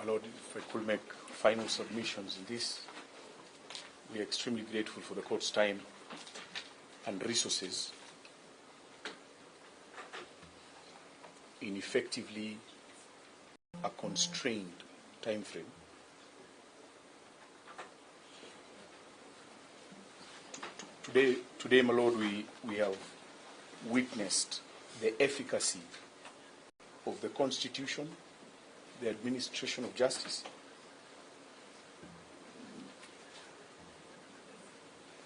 My Lord, if I could make final submissions in this, we are extremely grateful for the court's time and resources in effectively a constrained time frame Today, my Lord, we have witnessed the efficacy of the Constitution, the administration of justice,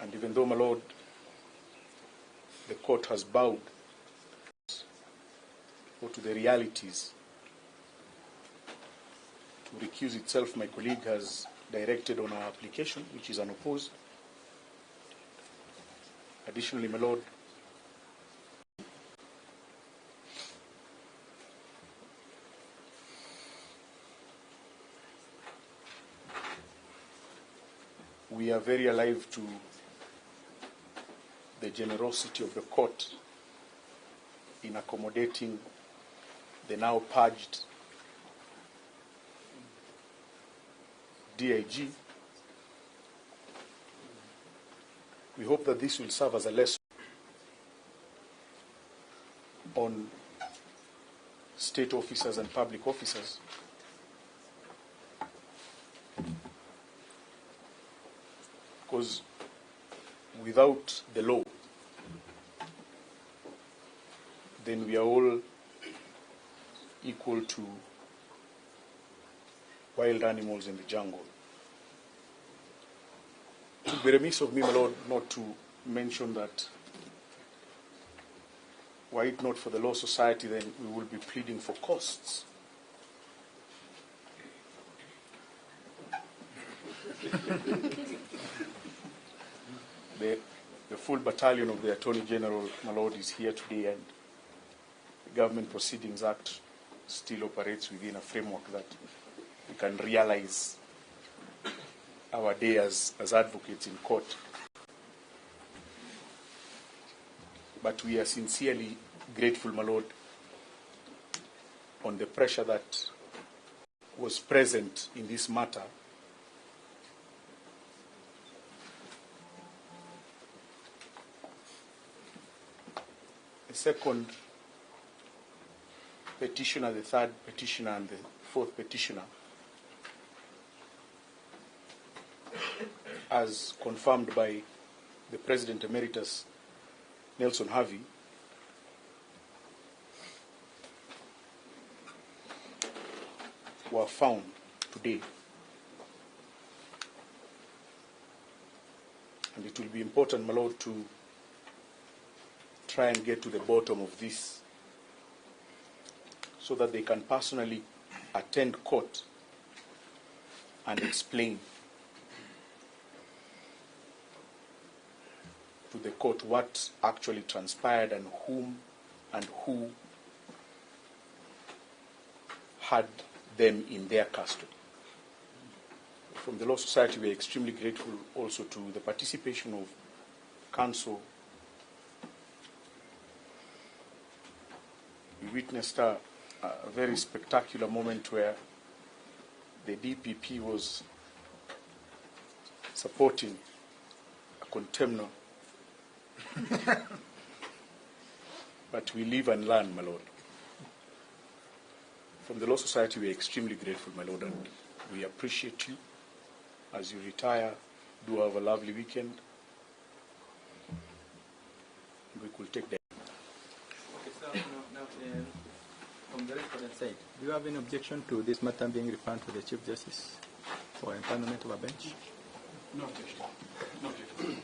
and even though, my Lord, the court has bowed to the realities to recuse itself, my colleague has directed on our application, which is unopposed. Additionally, my Lord, we are very alive to the generosity of the court in accommodating the now purged DIG. We hope that this will serve as a lesson on state officers and public officers because without the law, then we are all equal to wild animals in the jungle. It would be remiss of me, my Lord, not to mention that were it not for the Law Society, then we will be pleading for costs. The full battalion of the Attorney General, my Lord, is here today, and the Government Proceedings Act still operates within a framework that we can realize our day as advocates in court. But we are sincerely grateful, my Lord, on the pressure that was present in this matter. The second petitioner, the third petitioner, and the fourth petitioner, as confirmed by the President Emeritus Nelson Harvey, were found today. And it will be important, my Lord, to try and get to the bottom of this so that they can personally attend court and explain to the court what actually transpired and whom and who had them in their custody. From the Law Society, we are extremely grateful also to the participation of counsel. We witnessed a very spectacular moment where the DPP was supporting a contemnor. But we live and learn, my Lord. From the Law Society, we are extremely grateful, my Lord, and we appreciate you. As you retire, do have a lovely weekend. We could take that. Okay, so now from the respondent side, do you have any objection to this matter being referred to the Chief Justice for empanelment of a bench? No objection. No objection.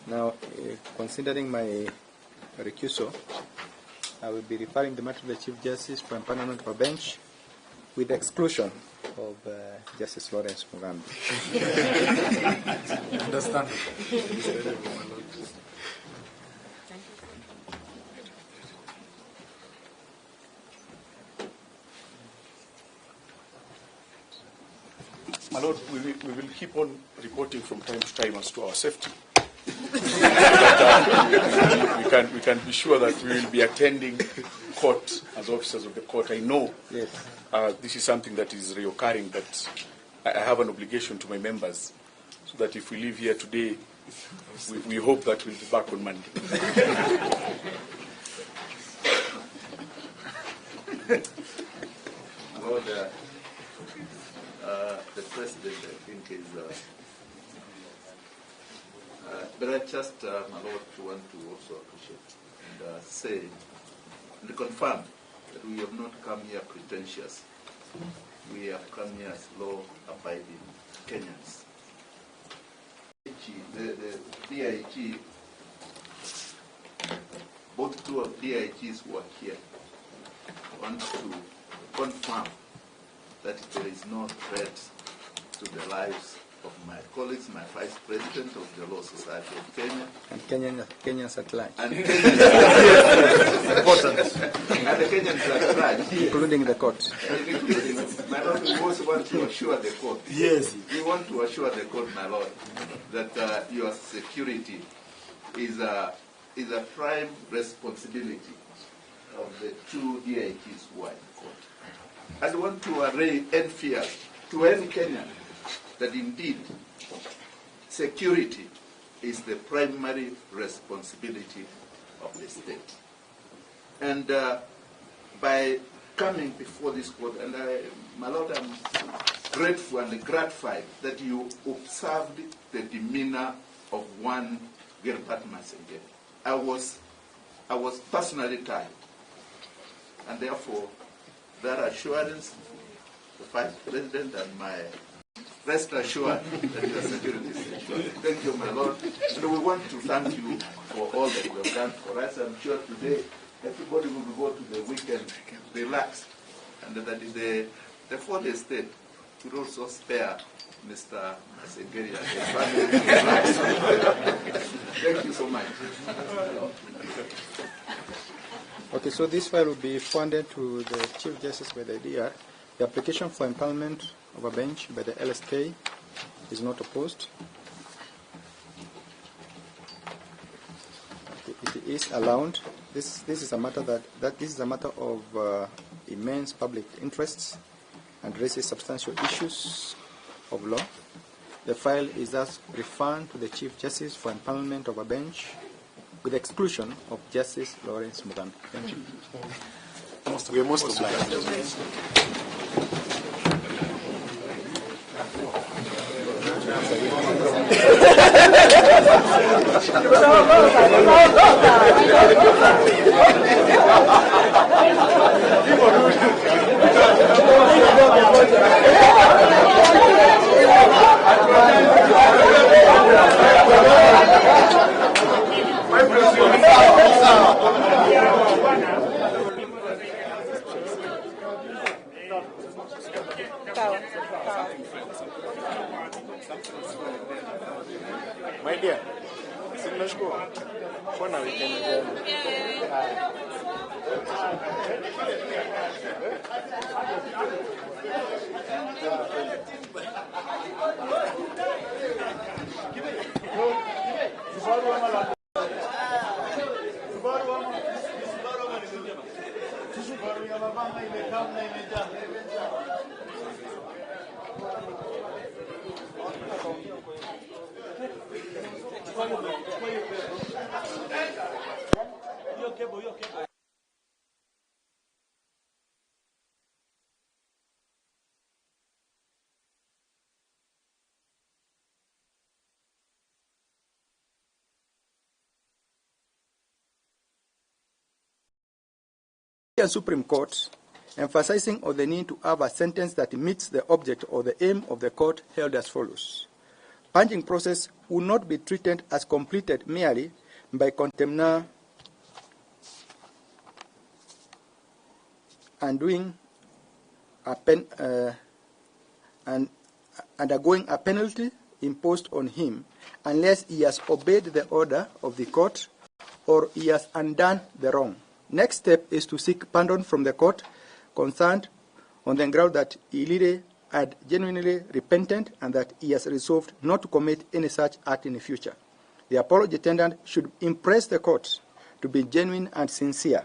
Now, considering my recusal, I will be referring the matter to the Chief Justice for empanelment of a bench with the exclusion of Justice Lawrence Mugambi. Understand. My Lord, we will keep on reporting from time to time as to our safety. But, we can be sure that we will be attending court as officers of the court. I know Yes. this is something that is reoccurring, but I have an obligation to my members, so that if we leave here today, we hope that we'll be back on Monday. Lord, the President, I think, is... but I just, my Lord, want to also appreciate and say and confirm that we have not come here pretentious. We have come here as law-abiding Kenyans. The DIG, both two of DIGs who are here, want to confirm that there is no threat to the lives of my colleagues, my Vice President of the Law Society of Kenya, And Kenyans at large, and Kenyans, and the Kenyans at large, including the court. My Lord, we also want to assure the court. Yes. We want to assure the court, my Lord, that your security is a prime responsibility of the two DIGs who are in court. And want to array and fear to any Kenyan that indeed security is the primary responsibility of the state. And by coming before this court, and my Lord, I'm grateful and gratified that you observed the demeanor of one Gilbert Masengeli. I was personally tired, and therefore that assurance, the Vice President and my rest assured that your security is assured. Thank you, my Lord. And we want to thank you for all that you have done for us. I'm sure today everybody will go to the weekend relaxed, and that the fourth estate will also spare Mr. Masengeli and his family. Thank you so much. Okay, so this file will be funded to the Chief Justice by the DR. The application for empanelment of a bench by the LSK is not opposed. It is allowed. This is a matter that this is a matter of immense public interests and raises substantial issues of law. The file is thus referred to the Chief Justice for empanelment of a bench, with the exclusion of Justice Lawrence Mugambi. Thank you. We are most obliged. My dear, sinashukuru. Mbona weekend njema? The Supreme Court, emphasizing on the need to have a sentence that meets the object or the aim of the court, held as follows. Purging process will not be treated as completed merely by contemner and undergoing a penalty imposed on him unless he has obeyed the order of the court or he has undone the wrong. Next step is to seek pardon from the court concerned on the ground that he really had genuinely repented and that he has resolved not to commit any such act in the future. The apology tendered should impress the court to be genuine and sincere.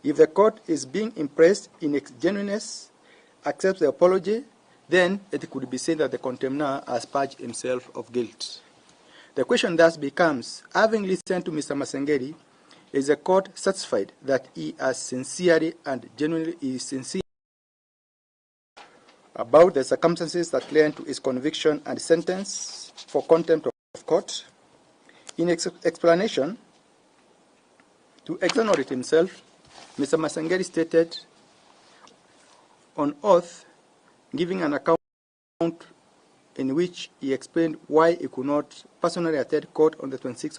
If the court is being impressed in its genuineness, accepts the apology, then it could be said that the contemnor has purged himself of guilt. The question thus becomes, having listened to Mr. Masengeli, is the court satisfied that he has sincerely and genuinely is sincere about the circumstances that led to his conviction and sentence for contempt of court? In explanation, to exonerate himself, Mr. Masengeli stated on oath, giving an account in which he explained why he could not personally attend court on the 26th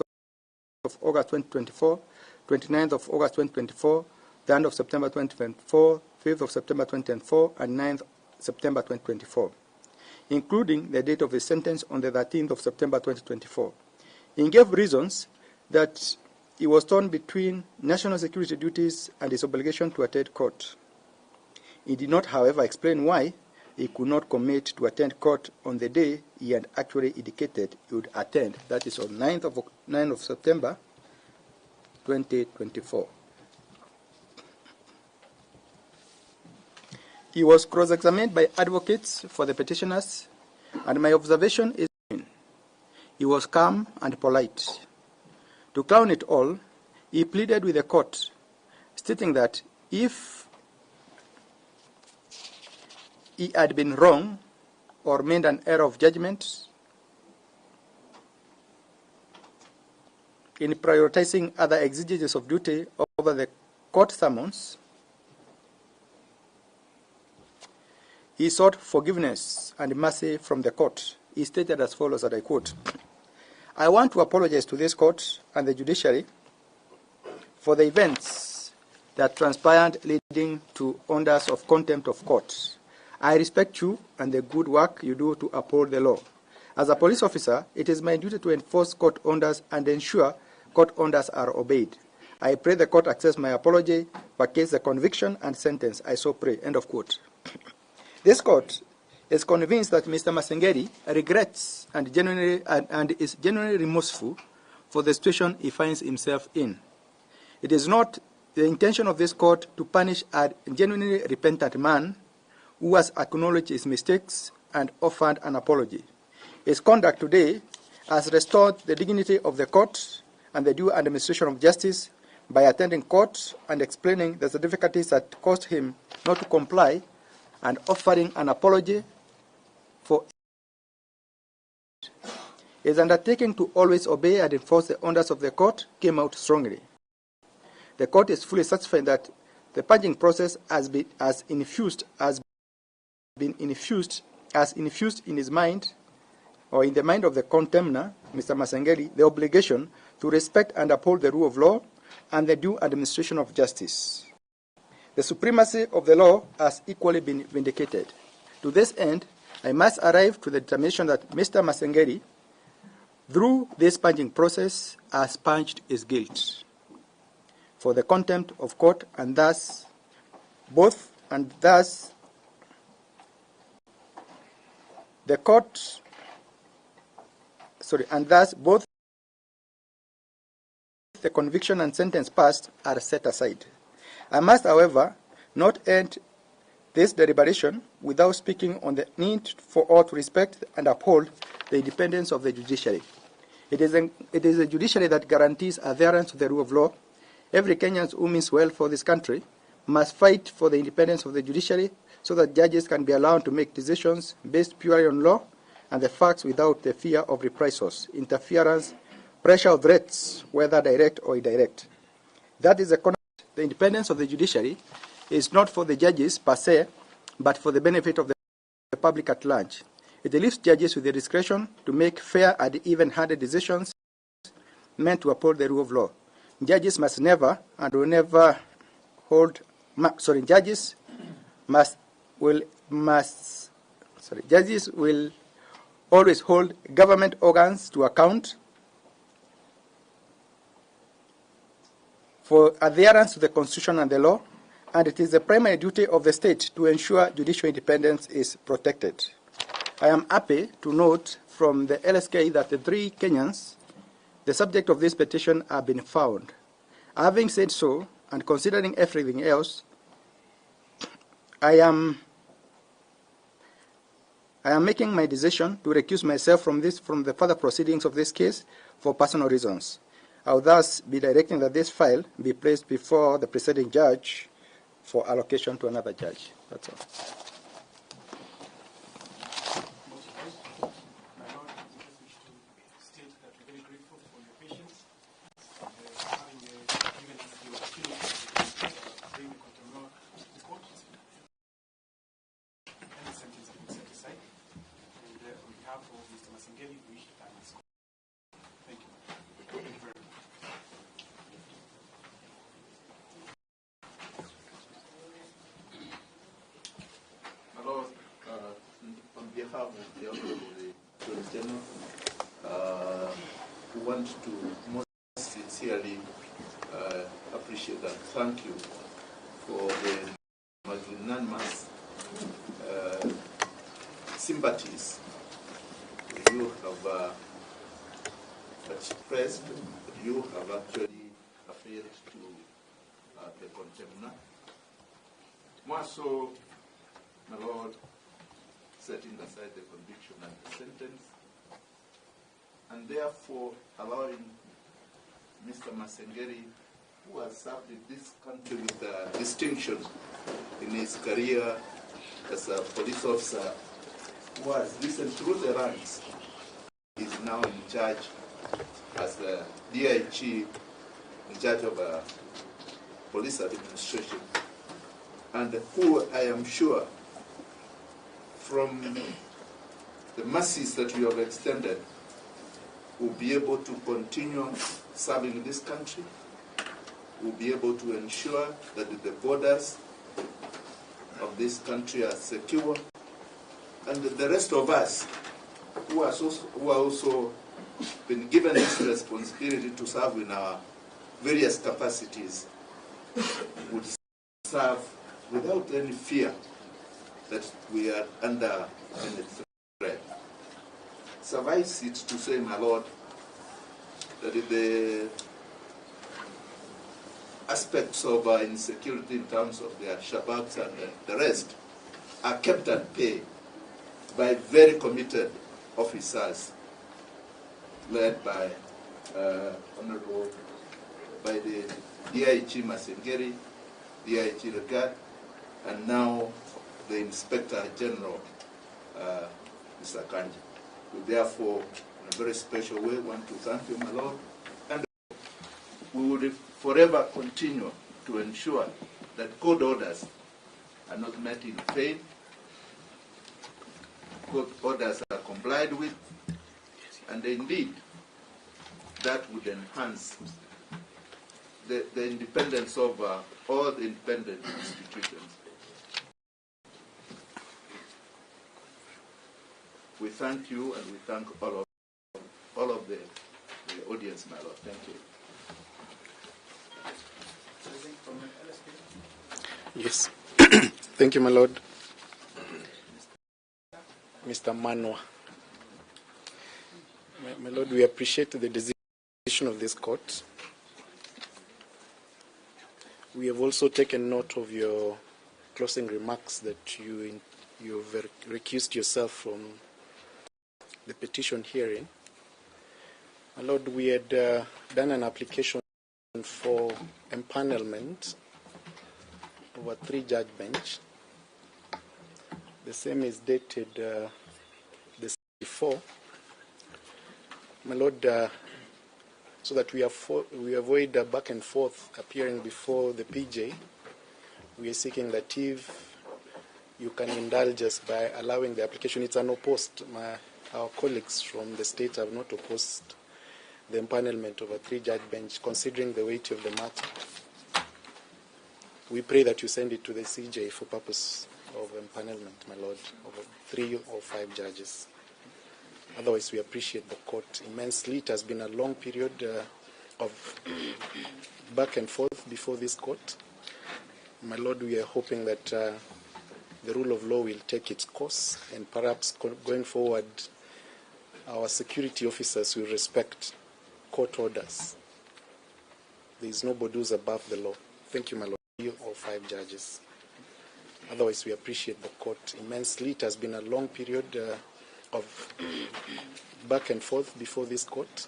of August 2024, 29th of August 2024, 3rd of September 2024, 5th of September 2024, and 9th September 2024, including the date of his sentence on the 13th of September 2024. He gave reasons that he was torn between national security duties and his obligation to attend court. He did not, however, explain why he could not commit to attend court on the day he had actually indicated he would attend, that is on 9th of September 2024. He was cross-examined by advocates for the petitioners, and my observation is he was calm and polite. To crown it all, he pleaded with the court, stating that if he had been wrong or made an error of judgment in prioritizing other exigencies of duty over the court summons, he sought forgiveness and mercy from the court. He stated as follows, and I quote, "I want to apologize to this court and the judiciary for the events that transpired leading to orders of contempt of court. I respect you and the good work you do to uphold the law. As a police officer, it is my duty to enforce court orders and ensure court orders are obeyed. I pray the court accepts my apology, vacates the conviction and sentence. I so pray." End of quote. This court is convinced that Mr. Masengeli regrets and is genuinely remorseful for the situation he finds himself in. It is not the intention of this court to punish a genuinely repentant man who has acknowledged his mistakes and offered an apology. His conduct today has restored the dignity of the court and the due administration of justice by attending court and explaining the difficulties that caused him not to comply and offering an apology for his undertaking to always obey and enforce the orders of the court came out strongly. The court is fully satisfied that the purging process has been infused in his mind, or in the mind of the contemner, Mr. Masengeli, the obligation to respect and uphold the rule of law and the due administration of justice. The supremacy of the law has equally been vindicated. To this end, I must arrive to the determination that Mr. Masengeli, through this purging process, has purged his guilt for the contempt of court, and thus both the conviction and sentence passed are set aside. I must, however, not end this deliberation without speaking on the need for all to respect and uphold the independence of the judiciary. It is the judiciary that guarantees adherence to the rule of law. Every Kenyan who means well for this country must fight for the independence of the judiciary so that judges can be allowed to make decisions based purely on law and the facts without the fear of reprisals, interference, pressure or threats, whether direct or indirect. That is the concept. The independence of the judiciary is not for the judges per se, but for the benefit of the public at large. It leaves judges with the discretion to make fair and even-handed decisions meant to uphold the rule of law. Judges must never and will never hold. Judges will always hold government organs to account for adherence to the Constitution and the law, and it is the primary duty of the state to ensure judicial independence is protected. I am happy to note from the LSK that the 3 Kenyans, the subject of this petition, have been found. Having said so, and considering everything else, I am making my decision to recuse myself from the further proceedings of this case for personal reasons. I will thus be directing that this file be placed before the presiding judge for allocation to another judge. That's all. Mr. Masengeli, we wish to thank this court. Thank you. Thank you very much. My Lord, on behalf of the Honorable Attorney General, we want to most sincerely appreciate and thank you for the magnanimous sympathies you have expressed. You have actually appealed to the contemner. More so, my Lord, setting aside the conviction and the sentence, and therefore allowing Mr. Masengeli, who has served in this country with distinction in his career as a police officer, who has risen through the ranks, is now in charge as the DIG, in charge of police administration, and who I am sure from the mercies that you have extended will be able to continue serving this country, will be able to ensure that the borders of this country are secure, and the rest of us who are also been given this responsibility to serve in our various capacities would serve without any fear that we are under any threat. Suffice it to say, my Lord, that the aspects of insecurity in terms of the Shababs and the rest are kept at bay by very committed officers led by Honorable, by the DIG Masengeli, DIG Regard, and now the Inspector General, Mr. Kanji. We therefore, in a very special way, want to thank you, my Lord, and we will forever continue to ensure that court orders are not met in vain, court orders are complied with, and indeed that would enhance the independence of all the independent institutions. We thank you and we thank all of the audience, my Lord. Thank you. Yes. Thank you, my Lord. Mr. Manwa. My Lord, we appreciate the decision of this court. We have also taken note of your closing remarks that you've recused yourself from the petition hearing. My Lord, we had done an application for empanelment of a 3-judge bench. The same is dated the 4. My Lord, so that we avoid back and forth appearing before the PJ, we are seeking that if you can indulge us by allowing the application. It's unopposed. Our colleagues from the state have not opposed the empanelment of a 3-judge bench, considering the weight of the matter. We pray that you send it to the CJ for purpose of empanelment, my Lord, of 3 or 5 judges. Otherwise, we appreciate the court immensely. It has been a long period of back and forth before this court. My Lord, we are hoping that the rule of law will take its course, and perhaps going forward, our security officers will respect court orders. There is nobody who's above the law. Thank you, my lord. All 5 judges. Otherwise, we appreciate the court immensely. It has been a long period of back and forth before this court.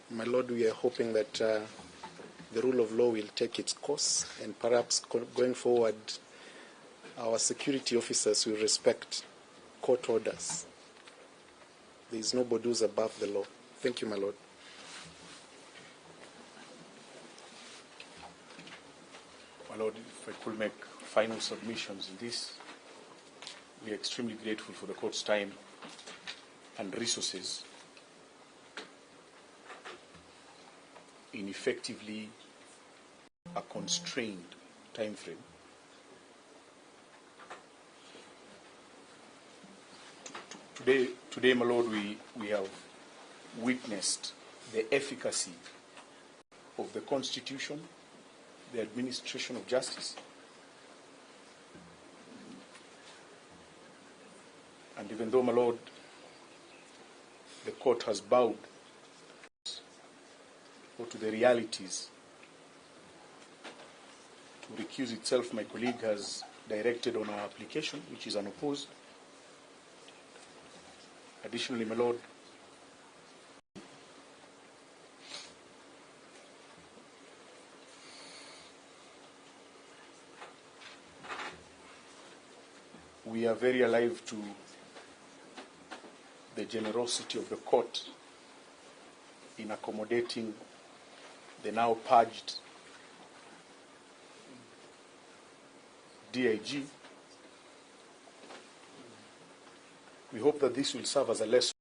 My lord, we are hoping that the rule of law will take its course, and perhaps going forward, our security officers will respect court orders. There is nobody who's above the law. Thank you, my lord. My lord, if I could make final submissions in this, we are extremely grateful for the court's time and resources in effectively a constrained time frame Today, my lord, we have witnessed the efficacy of the Constitution, the administration of justice, and even though, my lord, the court has bowed to the realities to recuse itself, my colleague has directed on our application, which is unopposed. Additionally, my lord, we are very alive to the generosity of the court in accommodating the now purged DIG. We hope that this will serve as a lesson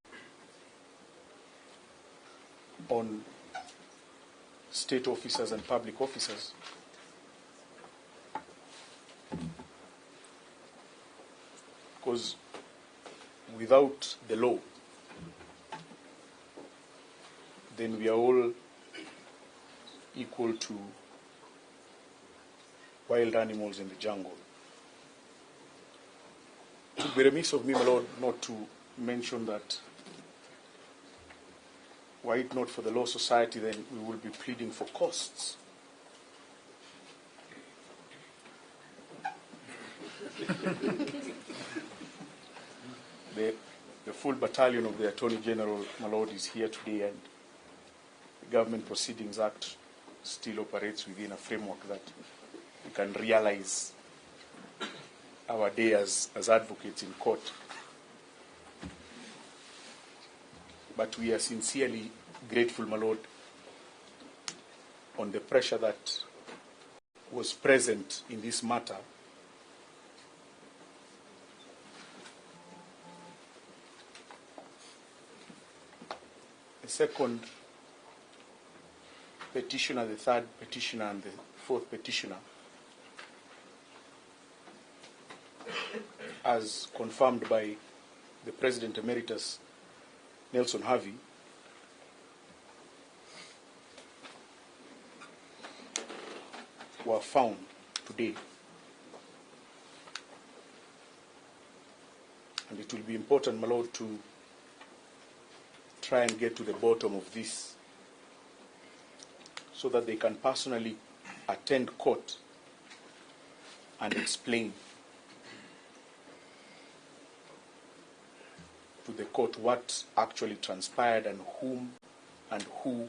on state officers and public officers because without the law, then we are all equal to wild animals in the jungle. It would be remiss of me, my lord, not to mention that were it not for the Law Society, then we will be pleading for costs. The full battalion of the Attorney General, my lord, is here today, and the Government Proceedings Act still operates within a framework that we can realize our day as advocates in court. But we are sincerely grateful, my lord, on the pressure that was present in this matter. The second petitioner, the third petitioner, and the fourth petitioner, as confirmed by the President Emeritus Nelson Harvey, were found today. And it will be important, my lord, to try and get to the bottom of this so that they can personally attend court and explain to the court what actually transpired and whom and who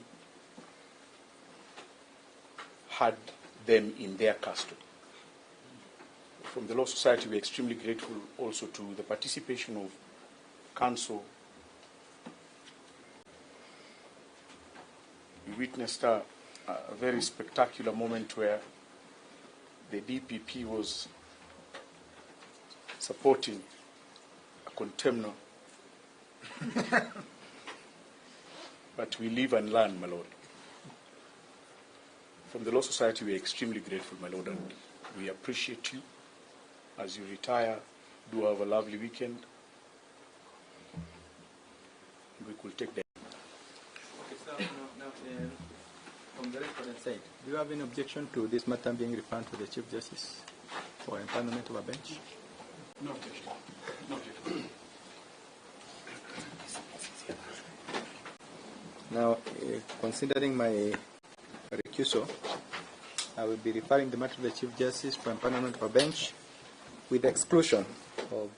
had them in their custody. From the Law Society, we are extremely grateful also to the participation of counsel. We witnessed a very spectacular moment where the DPP was supporting a contemnor. But we live and learn, my lord. From the Law Society, we are extremely grateful, my lord, and we appreciate you. As you retire, do have a lovely weekend. We could take that. Okay, so now from the respondent side, do you have any objection to this matter being referred to the Chief Justice for empanelment of a bench? No objection. No objection. Now, considering my recusal, I will be referring the matter to the Chief Justice for empanelment of a bench with the exclusion of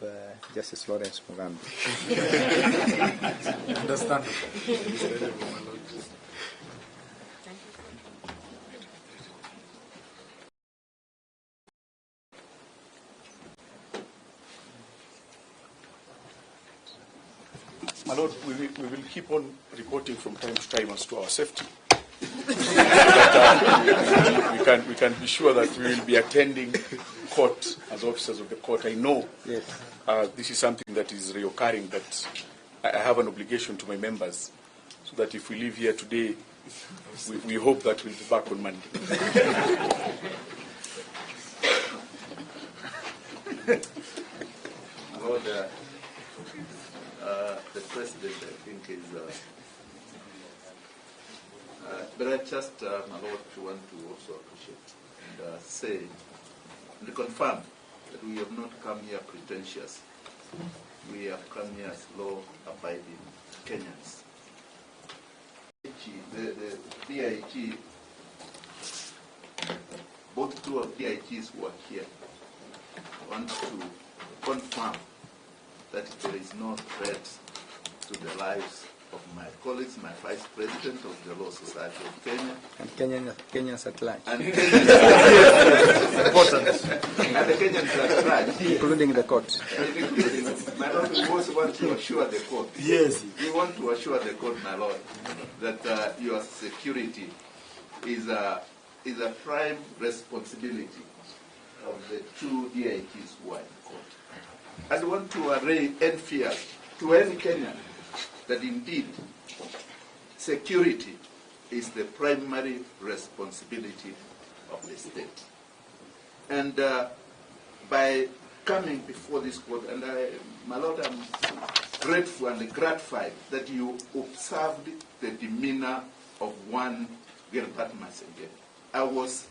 Justice Lawrence Mugambi. Understandable. My Lord, we will keep on reporting from time to time as to our safety. But, we can be sure that we will be attending court as officers of the court. I know Yes. this is something that is reoccurring, but I have an obligation to my members, so that if we leave here today, we hope that we'll be back on Monday. Lord, the President, I think, is... but I just, my Lord, want to also appreciate and say and confirm that we have not come here pretentious. We have come here as law-abiding Kenyans. The DIG, both two of DIGs who are here, want to confirm that there is no threat to the lives of my colleagues, my Vice President of the Law Society of Kenya, And Kenyans at large, and Kenyans and the Kenyans at large, including the court. My Lord, we also want to assure the court. Yes. We want to assure the court, my Lord, that your security is a prime responsibility of the two DIGs who are in court. And want to array any fears to any Kenyan that indeed security is the primary responsibility of the state. And by coming before this court, and my Lord, I'm grateful and gratified that you observed the demeanor of one Gilbert Masengeli. I was